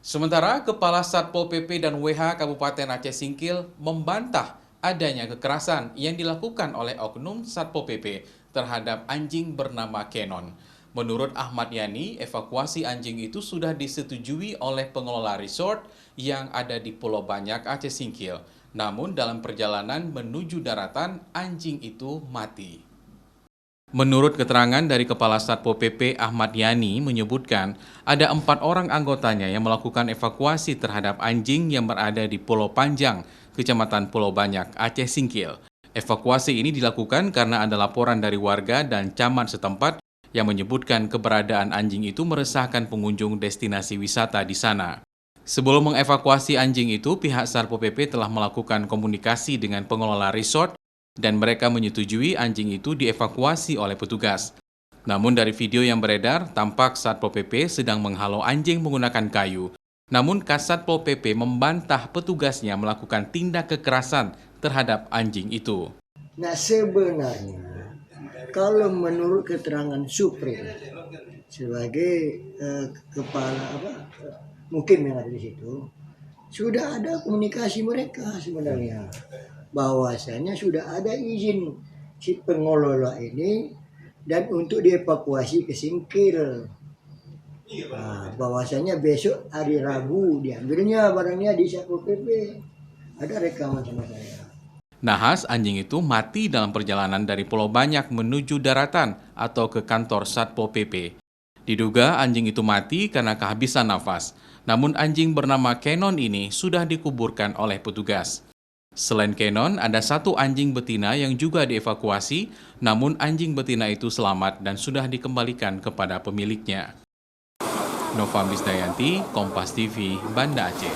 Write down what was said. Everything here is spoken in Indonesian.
Sementara Kepala Satpol PP dan WH Kabupaten Aceh Singkil membantah adanya kekerasan yang dilakukan oleh oknum Satpol PP terhadap anjing bernama Kenon. Menurut Ahmad Yani, evakuasi anjing itu sudah disetujui oleh pengelola resort yang ada di Pulau Banyak, Aceh Singkil. Namun dalam perjalanan menuju daratan, anjing itu mati. Menurut keterangan dari Kepala Satpol PP Ahmad Yani menyebutkan ada 4 orang anggotanya yang melakukan evakuasi terhadap anjing yang berada di Pulau Panjang, Kecamatan Pulau Banyak, Aceh Singkil. Evakuasi ini dilakukan karena ada laporan dari warga dan camat setempat yang menyebutkan keberadaan anjing itu meresahkan pengunjung destinasi wisata di sana. Sebelum mengevakuasi anjing itu, pihak Satpol PP telah melakukan komunikasi dengan pengelola resort dan mereka menyetujui anjing itu dievakuasi oleh petugas. Namun dari video yang beredar, tampak Satpol PP sedang menghalau anjing menggunakan kayu. Namun Kasatpol PP membantah petugasnya melakukan tindak kekerasan terhadap anjing itu. Nah sebenarnya kalau menurut keterangan Supri sebagai kepala mungkin yang ada di situ, sudah ada komunikasi mereka sebenarnya, bahwasanya sudah ada izin si pengelola ini dan untuk dievakuasi ke Singkil. Nah, bahwasanya besok hari Rabu diambilnya barangnya di Satpol PP. Ada rekaman sama saya. Nahas, anjing itu mati dalam perjalanan dari Pulau Banyak menuju daratan atau ke kantor Satpol PP. Diduga anjing itu mati karena kehabisan nafas. Namun anjing bernama Kenon ini sudah dikuburkan oleh petugas. Selain Kenon, ada 1 anjing betina yang juga dievakuasi, namun anjing betina itu selamat dan sudah dikembalikan kepada pemiliknya. Nova Misdayanti, Kompas TV, Banda Aceh.